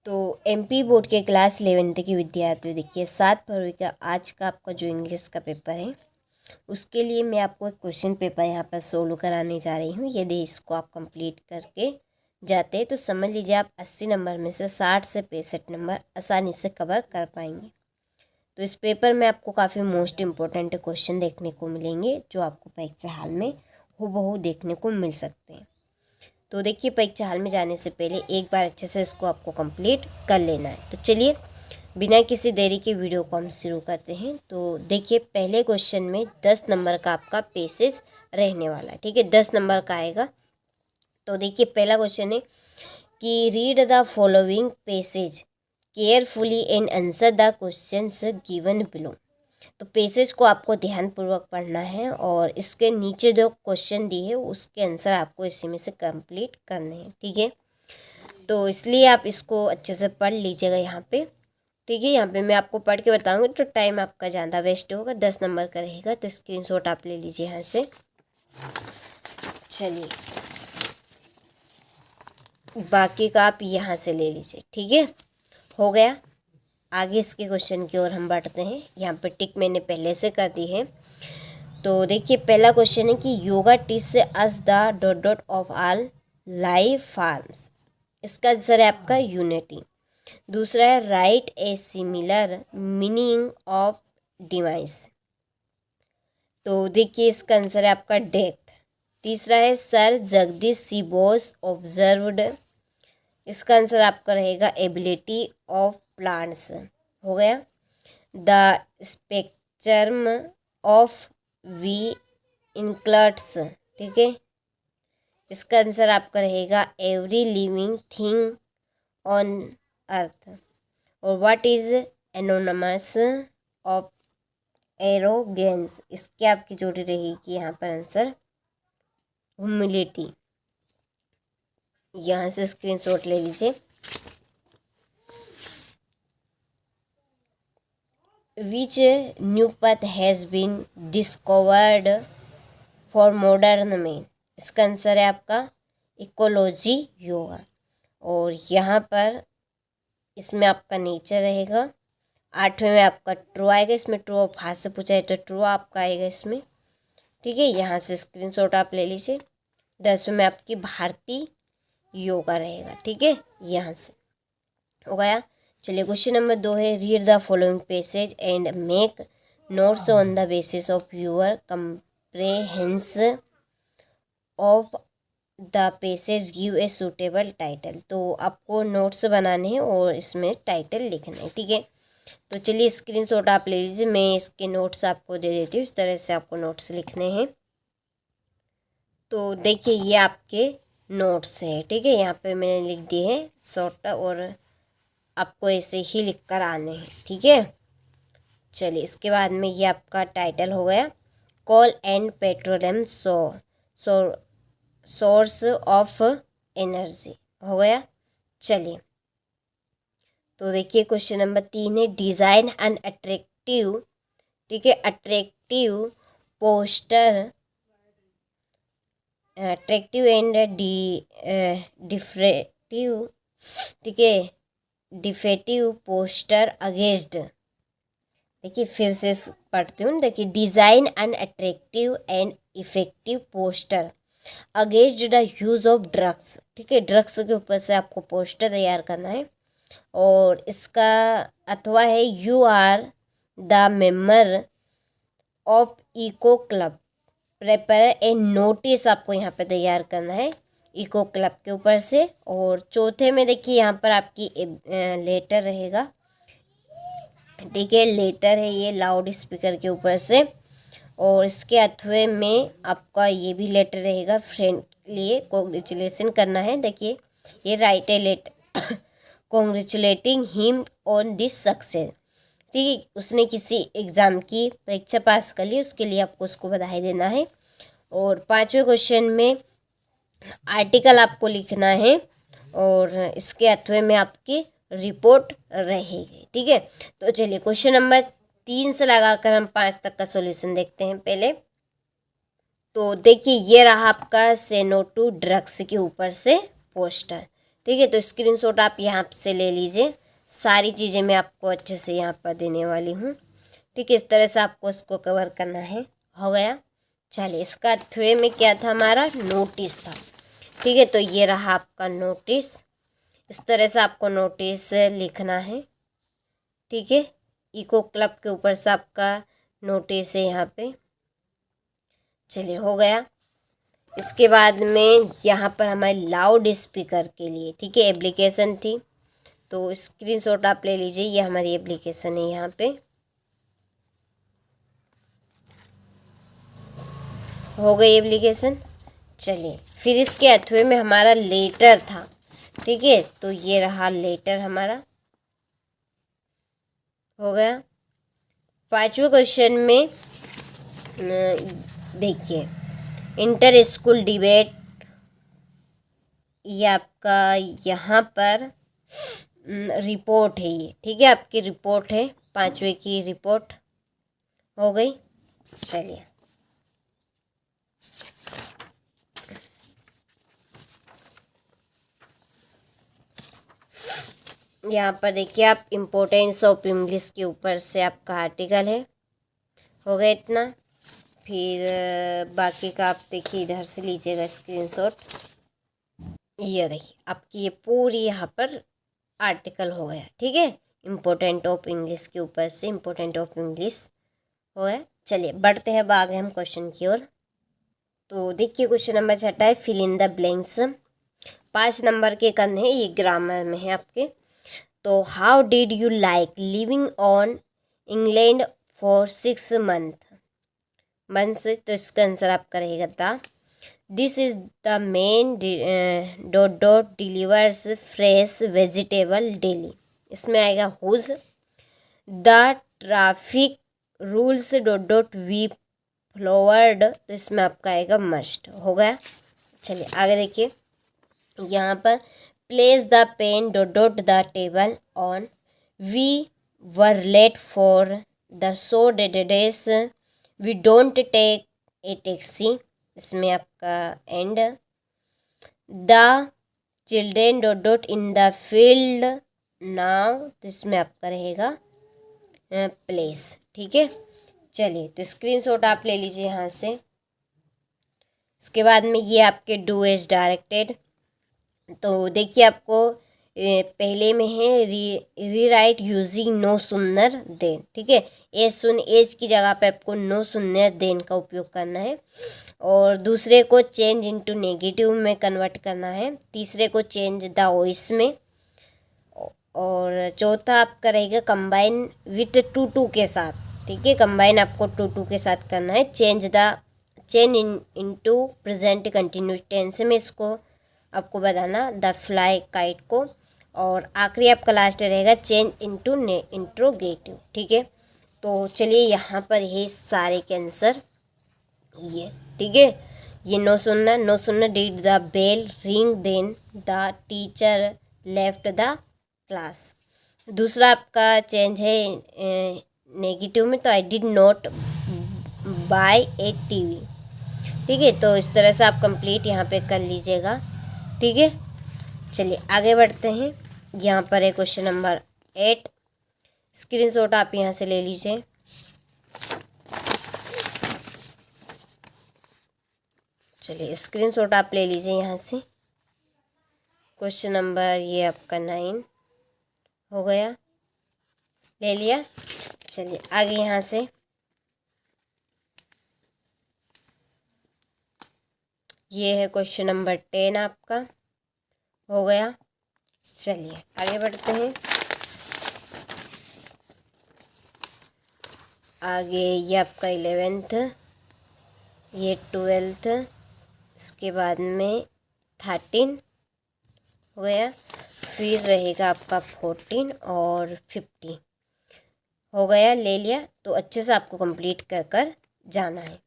तो MP board के class 11th के विद्यार्थियों, देखिए 7 फरवरी का आज का आपका जो इंग्लिश का पेपर है उसके लिए मैं आपको एक क्वेश्चन पेपर यहाँ पर सोल्व कराने जा रही हूँ। यदि इसको आप कंप्लीट करके जाते हैं तो समझ लीजिए आप 80 नंबर में से 60 से 65 नंबर आसानी से कवर कर पाएंगे। तो इस पेपर में आपको काफ़ी मोस्ट इम्पोर्टेंट क्वेश्चन देखने को मिलेंगे जो आपको परीक्षा हाल में हूबहू देखने को मिल सकते हैं। तो देखिए परीक्षा हाल में जाने से पहले एक बार अच्छे से इसको आपको कंप्लीट कर लेना है। तो चलिए बिना किसी देरी के वीडियो को हम शुरू करते हैं। तो देखिए पहले क्वेश्चन में 10 नंबर का आपका पेसेज रहने वाला है, ठीक है, 10 नंबर का आएगा। तो देखिए पहला क्वेश्चन है कि read the following passage carefully and answer the questions given below. तो पेसेज को आपको ध्यानपूर्वक पढ़ना है और इसके नीचे जो क्वेश्चन दिए है उसके आंसर आपको इसी में से कंप्लीट करने हैं, ठीक है। तो इसलिए आप इसको अच्छे से पढ़ लीजिएगा यहाँ पे, ठीक है। यहाँ पे मैं आपको पढ़ के बताऊँगी तो टाइम आपका ज़्यादा वेस्ट होगा। 10 नंबर का रहेगा तो स्क्रीनशॉट आप ले लीजिए यहाँ से। चलिए बाकी का आप यहाँ से ले लीजिए, ठीक है, हो गया। आगे इसके क्वेश्चन की ओर हम बढ़ते हैं। यहाँ पर टिक मैंने पहले से कर दी है। तो देखिए पहला क्वेश्चन है कि yoga teach us the dot dot of all life forms. इसका आंसर है आपका यूनिटी। दूसरा है right a similar meaning of device. तो देखिए इसका आंसर है आपका डेथ। तीसरा है सर जगदीश सी बोस ऑब्जर्व्ड। इसका आंसर आपका रहेगा एबिलिटी ऑफ प्लांट्स, हो गया। द स्पेक्ट्रम ऑफ वी इंक्लट्स, ठीक है, इसका आंसर आपका रहेगा every living thing on earth. और what is anonymous of arrogance, इसकी आपकी जोड़ी रहेगी यहाँ पर आंसर ह्यूमिलिटी। यहाँ से स्क्रीनशॉट ले लीजिए। Which new path has been discovered for modern में, इसका आंसर है आपका इकोलॉजी योगा। और यहाँ पर इसमें आपका नेचर रहेगा। 8वें में आपका ट्रू आएगा। इसमें ट्रू ऑफ हाथ से पूछा है तो ट्रू आपका आएगा इसमें, ठीक है। यहाँ से स्क्रीनशॉट आप ले लीजिए। 10वें में आपकी भारतीय योगा रहेगा, ठीक है, यहाँ से हो गया। चलिए क्वेश्चन नंबर 2 है read the following passage and make notes on the basis of your comprehension of the passage give a suitable title. तो आपको नोट्स बनाने हैं और इसमें टाइटल लिखना है, ठीक है। तो चलिए स्क्रीनशॉट आप ले लीजिए। मैं इसके नोट्स आपको दे देती हूँ, इस तरह से आपको नोट्स लिखने हैं। तो देखिए ये आपके नोट्स है, ठीक है, यहाँ पे मैंने लिख दिए हैं शॉर्ट और आपको ऐसे ही लिख कर आने हैं, ठीक है। चलिए इसके बाद में ये आपका टाइटल हो गया call and petroleum source of energy, हो गया। चलिए तो देखिए क्वेश्चन नंबर 3 है डिज़ाइन एन अट्रैक्टिव, ठीक है, अट्रैक्टिव पोस्टर, अट्रैक्टिव एंड डिफरेटिव, ठीक है, डिफेटिव पोस्टर अगेंस्ट। देखिए फिर से पढ़ती हूँ। देखिए design an attractive and effective poster against the use of drugs, ठीक है, ड्रग्स के ऊपर से आपको पोस्टर तैयार करना है। और इसका अथवा है you are the member of eco club prepare a notice, आपको यहाँ पे तैयार करना है इको क्लब के ऊपर से। और चौथे में देखिए यहाँ पर आपकी लेटर रहेगा, ठीक है, लेटर है ये लाउड स्पीकर के ऊपर से। और इसके अथवे में आपका ये भी लेटर रहेगा फ्रेंड लिए कॉन्ग्रेचुलेसन करना है। देखिए ये write a letter congratulating him on this success, ठीक है, उसने किसी एग्ज़ाम की परीक्षा पास कर ली उसके लिए आपको उसको बधाई देना है। और 5वें क्वेश्चन में आर्टिकल आपको लिखना है और इसके अथवे में आपकी रिपोर्ट रहेगी, ठीक है। तो चलिए क्वेश्चन नंबर 3 से लगाकर हम 5 तक का सॉल्यूशन देखते हैं पहले। तो देखिए ये रहा आपका से नो टू ड्रग्स के ऊपर से पोस्टर, ठीक है। तो स्क्रीनशॉट आप यहाँ से ले लीजिए, सारी चीज़ें मैं आपको अच्छे से यहाँ पर देने वाली हूँ। ठीक है, इस तरह से आपको इसको कवर करना है। हो गया। चलिए, इसका थ्वे में क्या था, हमारा नोटिस था। ठीक है, तो ये रहा आपका नोटिस। इस तरह से आपको नोटिस लिखना है। ठीक है, इको क्लब के ऊपर से आपका नोटिस है यहाँ पे। चलिए, हो गया। इसके बाद में यहाँ पर हमारे लाउड स्पीकर के लिए, ठीक है, एप्लीकेशन थी। तो स्क्रीनशॉट आप ले लीजिए, ये हमारी एप्लीकेशन है यहाँ पे। हो गई एप्लीकेशन। चलिए, फिर इसके अथवे में हमारा लेटर था। ठीक है, तो ये रहा लेटर हमारा। हो गया। पांचवें क्वेश्चन में देखिए, इंटर स्कूल डिबेट, ये आपका यहाँ पर रिपोर्ट है ये। ठीक है, आपकी रिपोर्ट है, पांचवे की रिपोर्ट। हो गई। चलिए, यहाँ पर देखिए आप, इम्पोर्टेंस ऑफ इंग्लिश के ऊपर से आपका आर्टिकल है। हो गया इतना। फिर बाकी का आप देखिए, इधर से लीजिएगा स्क्रीनशॉट। ये रही आपकी ये पूरी यहाँ पर आर्टिकल हो गया। ठीक है, इम्पोर्टेंट ऑफ इंग्लिश के ऊपर से इम्पोर्टेंट ऑफ इंग्लिश हो गया। चलिए, बढ़ते हैं अब आगे हम क्वेश्चन की ओर। तो देखिए, क्वेश्चन नंबर 6 है, fill in the blanks. 5 number के करने हैं, ये ग्रामर में है आपके। तो how did you like living on England for 6 months. तो इसका आंसर आपका रहेगा the. This is the man dot dot delivers fresh vegetable daily. इसमें आएगा whose. The traffic rules dot dot we followed, तो इसमें आपका आएगा मस्ट। हो गया। चलिए, आगे देखिए, यहाँ पर place the pen dot dot the table on. We were late for the show डेडेस। We don't take a taxi, इसमें आपका and. The children dot dot in the field now, तो इसमें आपका रहेगा प्लेस। ठीक है। चलिए, तो स्क्रीनशॉट आप ले लीजिए यहाँ से। इसके बाद में ये आपके डू एज डायरेक्टेड। तो देखिए, आपको पहले में है rewrite using no sooner than. ठीक है, एज की जगह पे आपको नो सुनर देन का उपयोग करना है। और दूसरे को चेंज इनटू नेगेटिव में कन्वर्ट करना है। तीसरे को चेंज द वॉइस में। और चौथा आपका रहेगा कंबाइन विथ टू के साथ। ठीक है, कंबाइन आपको टू के साथ करना है। Change into present continuous tense में इसको आपको बताना, द फ्लाई काइट को। और आखिरी आपका लास्ट रहेगा चेंज इनटू इंट्रोगेटिव। ठीक है, तो चलिए, यहाँ पर है सारे के आंसर ये। ठीक है, ये no sooner did the bell ring then the teacher left the class. दूसरा आपका चेंज है नेगेटिव में, तो I did not buy a TV. ठीक है, तो इस तरह से आप कंप्लीट यहाँ पे कर लीजिएगा। ठीक है, चलिए आगे बढ़ते हैं। यहाँ पर है क्वेश्चन नंबर 8। स्क्रीनशॉट आप यहाँ से ले लीजिए। चलिए, स्क्रीनशॉट आप ले लीजिए यहाँ से। क्वेश्चन नंबर ये आपका 9 हो गया, ले लिया। चलिए, आगे यहाँ से ये है क्वेश्चन नंबर 10 आपका हो गया। चलिए, आगे बढ़ते हैं। आगे ये आपका 11th, ये 12th, इसके बाद में 13 हो गया। फिर रहेगा आपका 14 और 50 हो गया, ले लिया। तो अच्छे से आपको कंप्लीट कर जाना है।